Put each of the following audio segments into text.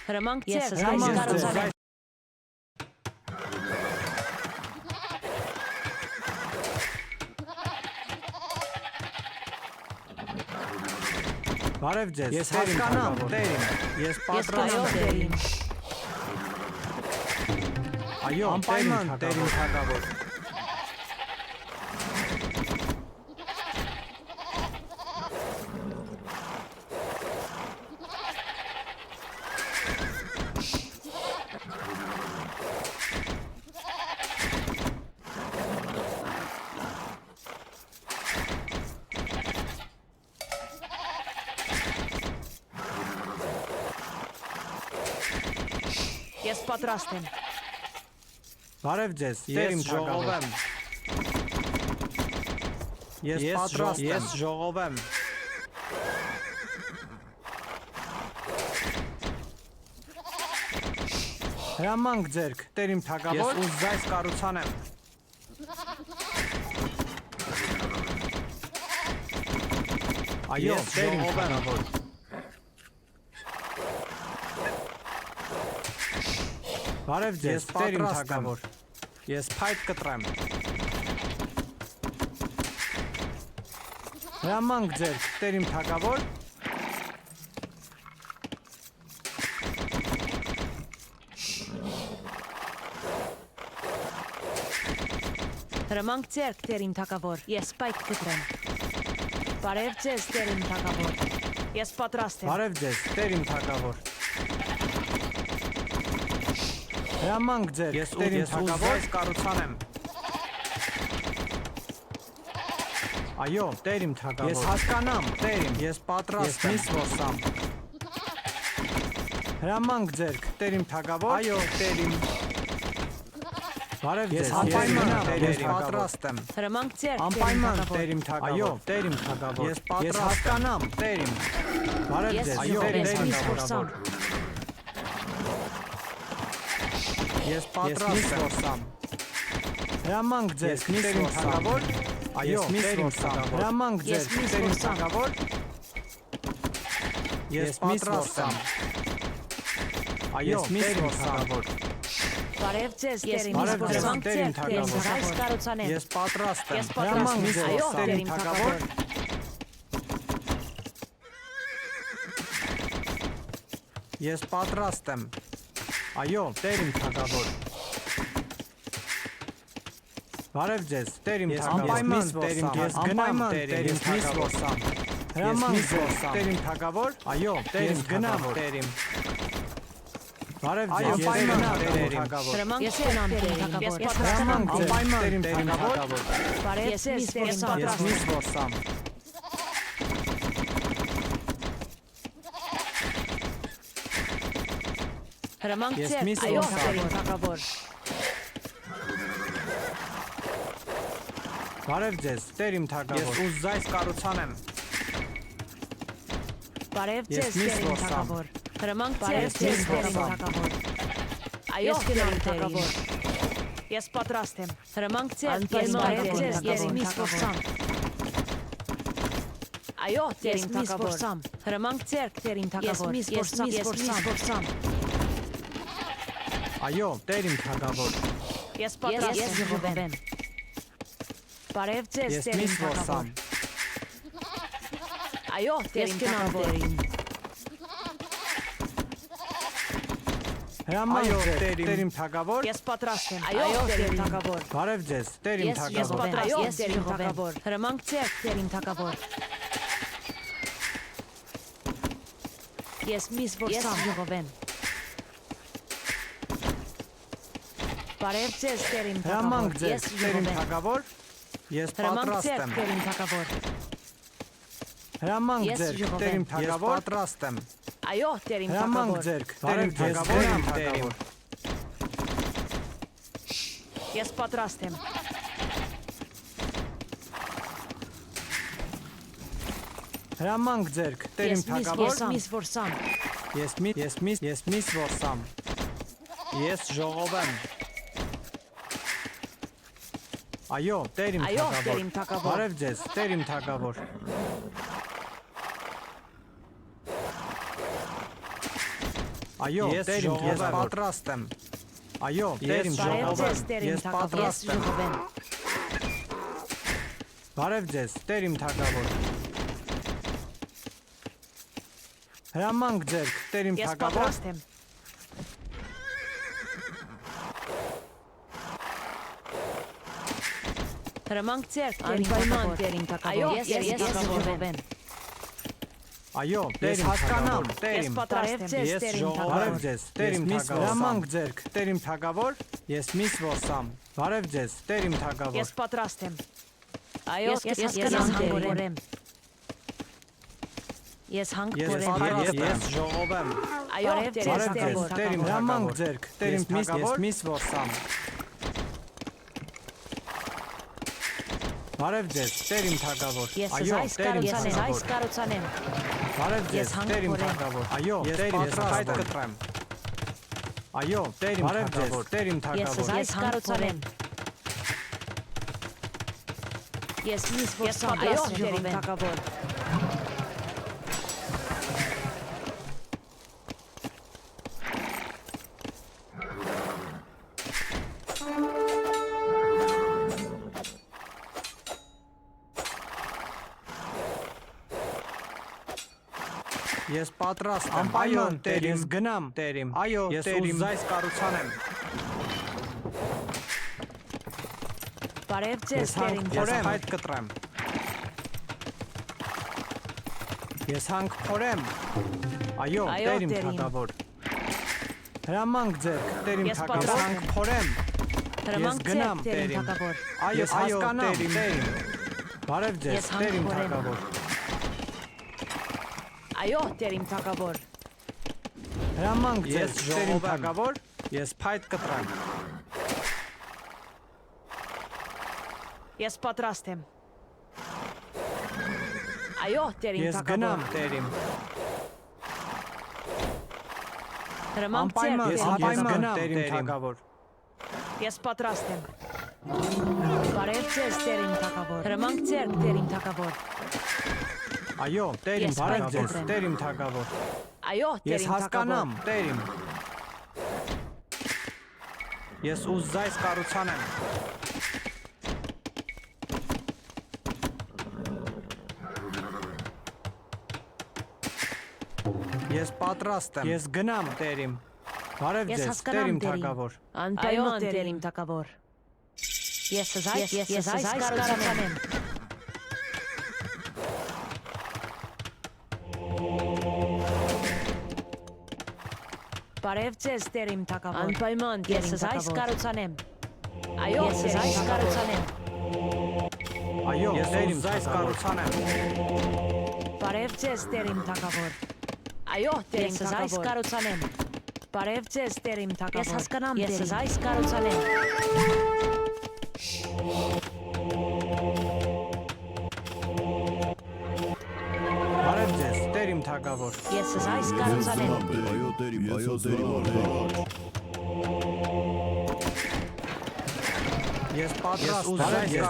Հրամանք Ես ձեր, հրամանք կառուցանեմ։ Բարև ձեզ։ Ես հասկանամ, տերին։ Ես պատրաստ Տերին։ Այո, անպայման տերին թագավոր։ Ես պատրաստ եմ։ Բարև ձեզ, տերին թագավոր։ Ես պատրաստ եմ։ Ես ժողովեմ։ Հրամանք ձերք, տերին թագավոր։ Ես ուզայս կառուցանեմ։ Այո, տերին թագավոր։ Բարև ձեզ, տերին թագավոր։ Ես փայտ կտրեմ։ Հրամանք ձերք, տերին թագավոր։ Հրամանք ձեր, տերին թագավոր։ Ես պայք կտրեմ։ Բարև ձեզ, տերին թագավոր։ Ես պատրաստ եմ։ Բարև ձեզ, տերին թագավոր։ Հրամանք ձեր, ես տերին թագավոր կառուցանեմ։ Այո, տերին թագավոր։ Ես հասկանամ, տերին, ես պատրաստ եմ։ Ես միս ոսամ։ Հրամանք ձեր, տերին թագավոր։ Այո, տերին։ Բարև ձեզ, անպայման տերին պատրաստ եմ։ Հրամանք ձեր, Անպայման տերին թագավոր։ Այո, տերին թագավոր։ Ես պատրաստ եմ։ Ես հասկանամ, տերին։ Բարև ձեզ, այո, տերին թագավոր։ Ես պատրաստ եմ։ Հրամանք ձեզ, տերին թագավոր։ Այո, տերին թագավոր։ Հրամանք ձեզ, տերին թագավոր։ Ես պատրաստ եմ։ Այո, տերին թագավոր։ Բարև ձեզ, տերին Բարև ձեզ, տերին թագավոր։ Այս կառուցանեմ։ Ես պատրաստ եմ։ Ես պատրաստ եմ։ Այո, տերին թագավոր։ Ես պատրաստ եմ։ Այո, տերին թագավոր։ Բարև ձեզ, տերին թագավոր։ Անպայման տերին, ես գնամ տերին թագավոր։ Հրամանք ձեզ, տերին թագավոր։ Այո, տերին գնամ տերին։ Բարև ձեզ, ես գնամ տերին թագավոր։ Հրամանք ես գնամ տերին թագավոր։ Ես Հրամանք ձեզ, տերին թագավոր։ Բարև ձեզ, տերին Ես թագավոր։ միս ոսամ։ Հրամանք Ես ձեր, միս այո, ոսամ։ տերին թագավոր։ Բարև ձեզ, տերին թագավոր։ Ես ուզայս կառուցանեմ։ Բարև Ես ձեզ, միս տերին ոսամ։ թագավոր։ Հրամանք ձեր, Ես տերին միս ոսամ։ թագավոր։ Այո, տերին թագավոր։ Ես պատրաստ եմ։ Հրամանք ձեր, բարև ձեզ, ես միս ոսամ։ Այո, տերին թագավոր։ Հրամանք ձեր, տերին թագավոր։ Ես միս ոսամ։ Այո, տերին թագավոր։ Ես պատրաստ եմ ժողովեմ։ Բարև ձեզ, Ես տերին միս թագավոր։ ոսամ։ Այո, տերին թագավոր։ Հրամանք ձեր, տերին թագավոր։ Ես պատրաստ եմ։ Այո, տերին թագավոր։ Բարև ձեզ, տերին Ես թագավոր։ պատրաստ եմ, տերին թագավոր։ Հրամանք ձեր, տերին թագավոր։ Ես միս ոսամ ժողովեմ։ Բարև ձեզ, տերին թագավոր։ Հրամանք ձեր, Ես տերին ժողովեմ։ թագավոր։ Ես Հրամանք պատրաստ ձեր, եմ։ տերին թագավոր։ Հրամանք Ես ձեր, ժողովեմ։ տերին թագավոր։ Ես պատրաստ եմ։ Այո, տերին Հրամանք թագավոր։ ձեր, տերին թագավոր։ Ես պատրաստ եմ։ Հրամանք ձեր, տերին Ես թագավոր։ միս ոսամ։ Ես միս ոսամ։ Ես ժողովեմ։ Այո, տերին Այո, թագավոր։ տերին թագավոր։ Բարև ձեզ, տերին թագավոր։ Այո, տերիմ, ես պատրաստ եմ։ Այո, տերիմ, ես պատրաստ եմ։ Բարև ձեզ, տերիմ թագավոր։ Հրամանք ձերք, տերիմ Ես թագավոր։ պատրաստ եմ։ Հրամանք ձերք, անպայման տերիմ թագավոր։ Այո, ես ժողովեմ։ Այո, տերիմ հասկանամ, Ես տերիմ։ պատրաստ եմ, Ես տերիմ ժողովեմ թագավոր։ ձեզ, տերիմ թագավոր։ Հրամանք ձերք, տերիմ թագավոր։ Ես միս ոսամ։ Բարև ձեզ, տերիմ թագավոր։ Ես պատրաստ եմ։ Այո, ես հասկանամ, Ես հանք Ես կորեմ։ պատրաստ եմ, ես ժողովեմ։ Այո, Բարև ձեզ, տերիմ հրամանք ձերք, տերիմ թագավոր։ Ես միս ոսամ։ Բարև ձեզ, տերիմ թագավոր։ Ես Այո, այս տերիմ կառուցանեմ։ Բարև ձեզ, Ես հանք տերիմ կորեմ։ թագավոր։ Այո, տերիմ հայտ կտրեմ։ Այո, տերիմ թագավոր, տերիմ Ես թագավոր։ այս կառուցանեմ։ Ես միս ոսամ։ Այո, տերիմ թագավոր։ Ես պատրաստ եմ, անպայման տերիմ, ես գնամ, տերիմ, այո, ես ուզայս կառուցանեմ։ Բարև ձեզ, տերիմ Ես թագավոր։ հայտ կտրեմ։ Ես հանք փորեմ։ Այո, Այո, տերիմ տերիմ։ թագավոր։ Հրամանք ձերք, տերիմ Ես թագավոր։ պատրաստ Հանք փորեմ։ Հրամանք գնամ, ձերք, տերիմ տերիմ։ թագավոր։ Ես հասկանամ, տերիմ։ Բարև ձեզ, Ես հանք տերիմ փորեմ։ թագավոր։ Այո, տերիմ թագավոր։ Հրամանք ձեզ, տերիմ թագավոր։ Ես փայտ կտրեմ։ Ես պատրաստ եմ։ Այո, տերիմ Ես թագավոր։ գնամ, տերիմ։ Հրամանք ձերք, Անպայման, տերիմ ես թագավոր։ գնամ, տերիմ թագավոր։ Ես պատրաստ եմ։ Բարև ձեզ, տերիմ թագավոր։ Հրամանք ձերք, տերիմ թագավոր։ Այո, տերիմ, Ես բարև հայտ ձեզ, կտրեմ։ տերիմ թագավոր։ Այո, Ես տերիմ հասկանամ, թագավոր։ տերիմ։ Ես ուզայս կառուցանեմ։ Ես պատրաստ եմ։ Ես գնամ, տերիմ։ Բարև Ես ձեզ, հասկանամ, տերիմ տերիմ։ թագավոր։ Անպայման տերիմ թագավոր։ Ես այս կառուցանեմ։ Բարև ձեզ, տերիմ թագավոր։ Անպայման տերիմ թագավոր։ Ես այս կառուցանեմ։ Այո, ես այս կառուցանեմ։ Այո, ես ուզայս կառուցանեմ։ Բարև ձեզ, տերիմ թագավոր։ Այո, տերիմ թագավոր։ Ես այս կառուցանեմ։ Բարև ձեզ, տերիմ թագավոր։ Ես հասկանամ, ես այս կառուցանեմ։ Բարև ձեզ, տերիմ թագավոր։ Ես այս կառուցանեմ։ Այո, տերիմ, այո, տերիմ։ Ես պատրաստ եմ, ես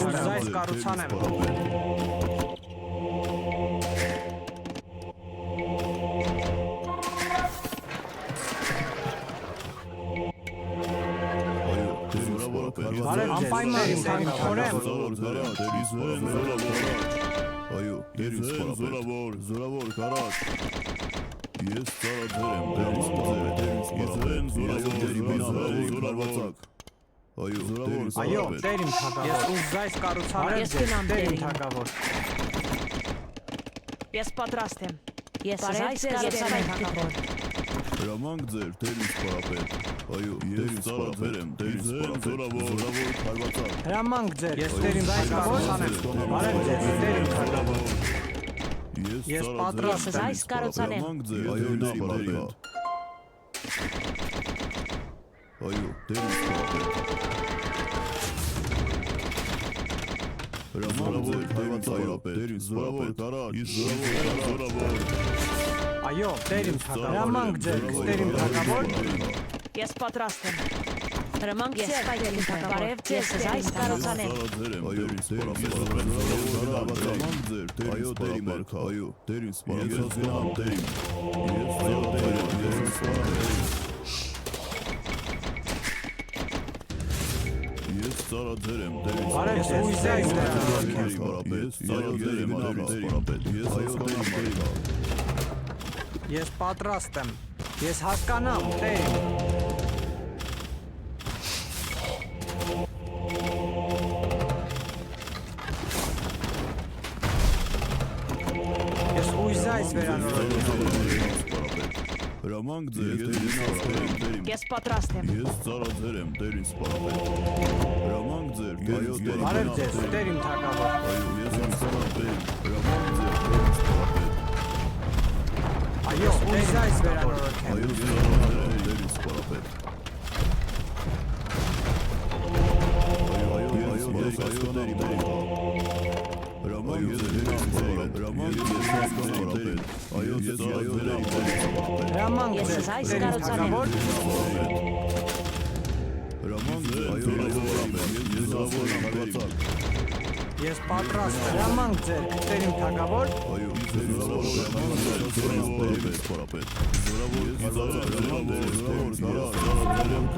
ուզայս կառուցանեմ։ Այո, տերիմ, զորավոր, Բարև ձեզ, տերիմ թագավոր։ Այո, տերիմ, զորավոր, կարած։ Ես ծառաձեր եմ, տերիմ, զորավոր, Այո, տերիմ, Այո, տերիմ թագավոր։ Ես ուզայս կառուցանեմ։ Ես գնամ, տերիմ տերիմ։ թագավոր։ Ես պատրաստ եմ։ Ես Բարև այս ձեզ, կառուցանեմ տերիմ թագավոր։ հրամանք ձեր, տերիմ, սպարապետ։ Այո, տերիմ, սպարապետ եմ, տերիմ, զորավոր, հարվածակ։ Հրամանք ձեր, ես տերիմ կառուցանեմ։ Բարև ձեզ, տերիմ թագավոր։ Ես պատրաստ եմ։ Այս կառուցանեմ։ Այո, տերիմ, Այո, տերիմ, սպարապետ։ Հրամանք ձեր, տերիմ, հարվածակ, զորավոր, կարակ, զորավոր։ Այո, տերիմ թագավոր։ Հրամանք ձեր, տերիմ թագավոր։ Ես պատրաստ եմ։ Հրամանք ձեր, տերիմ թագավոր։ Բարև ձեզ, այս կառուցանեմ։ Այո, տերիմ, այո, տերիմ, այո, տերիմ, սպարապետ, տերիմ, Ես ծառաձեր եմ տերից Բարև ձեզ, Ես ծառաձեր եմ ծառաձեր եմ Ես հասկանամ տերին Ես պատրաստ եմ Ես հասկանամ տերին Ես ուժայց վերանորոգեմ Հրամանք ձեր տերին սպարապետ Ես պատրաստ եմ։ Ես ծառաձեր եմ տերին սպարապետ Հրամանք ձեր Բարև ձեզ, տերին թագավոր Այո, ես հասկանամ տերին Հրամանք ձեր տերին սպարապետ Այո, ուժայց վերանորոգեմ Այո, ես ծառաձեր եմ տերին սպարապետ Այո, ես հասկանամ տերին Հրամանք ձեր տերին սպարապետ Հրամանք ձեր տերին Այո, ես ծառաձեր եմ տերին սպարապետ Հրամանք Ես ձեզ, այս տերին կառուցանեմ։ թագավոր Հրամանք ձեր Ես պատրաստ եմ Հրամանք ձեր, տերին թագավոր Այո, սպարապետ Ես ծառաձեր եմ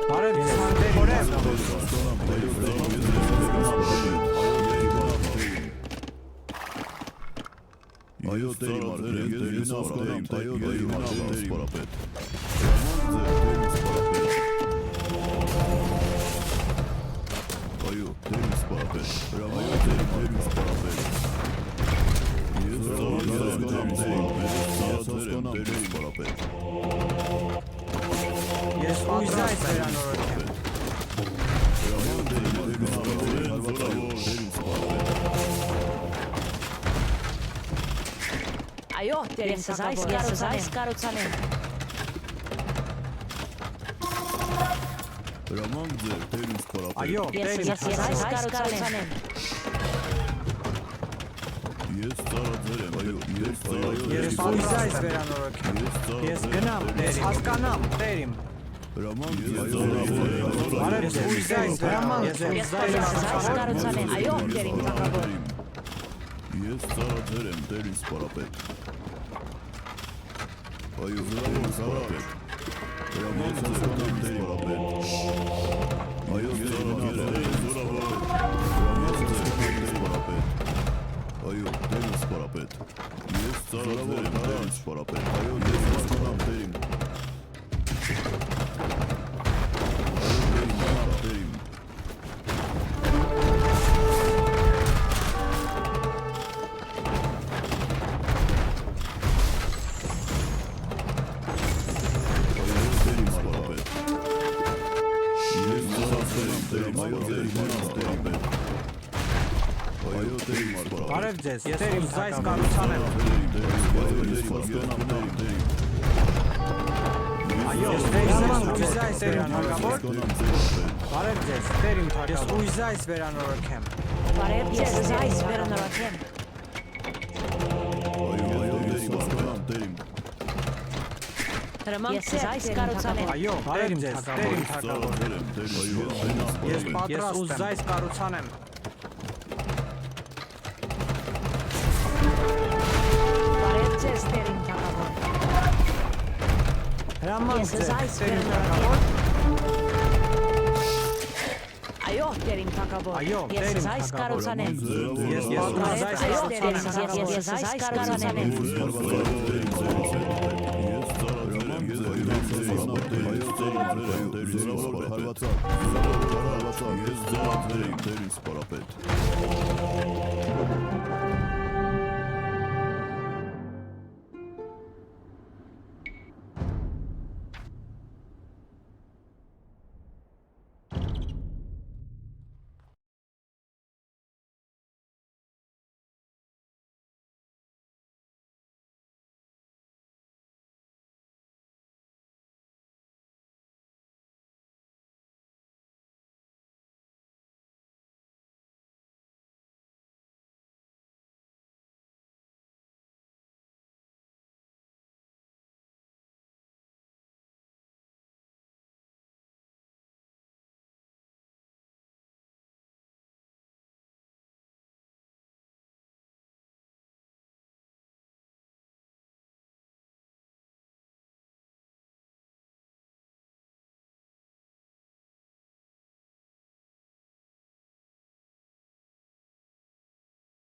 Բարև ձեզ, տերին Այո, տերի մարդեր, ես հասկանամ, այո, տերի մարդեր, սպարապետ Այո, տերի սպարապետ Այո, տերի սպարապետ Ես հասկանամ, տերի սպարապետ Ես ուժայց վերանորոգեմ Այո, տերին թագավոր, ես այս կառուցանեմ։ Հրամանք ձեր, տերին սպարապետ Այո, տերին Ես այս կառուցանեմ։ Ես ծառաձեր եմ, այո, ես Ես ուժայց վերանորոգեմ Ես գնամ, տերին, հասկանամ, տերին Հրամանք ձեր, Բարև ձեզ, ուժայց հրամանք ձեր, Ես այս կառուցանեմ։ Այո, տերին թագավոր։ Ես ծառաձեր եմ, տերին սպարապետ Այո, տերին սպարապետ Հրամանք ձեր, տերին սպարապետ Այո, ծառաձեր եմ, Հրամանք ձեր, տերին սպարապետ Այո, տերին սպարապետ Ես ծառաձեր եմ, տերին սպարապետ Այո, ես հասկանամ, տերին Բարև ձեզ, տերին ուժայց կառուցանեմ Այո, տերին ուժայց վերանորոգեմ Բարև ձեզ, տերին թագավոր Ես ուժայց վերանորոգեմ Բարև ձեզ, այս վերանորոգեմ։ Հրամանք ձեզ այս կառուցանեմ։ Այո, բարև ձեզ, տերին թագավոր Ես պատրաստ եմ ուժայց կառուցանեմ Բարև ձեզ, տերին թագավոր։ Հրամանք Ես ձեր, այս տերին վերանորոգեմ։ թագավոր Այո, տերին թագավոր։ Այո, Ես տերին այս թագավոր։ կառուցանեմ։ Ես պատրաստ Այո, եմ Ես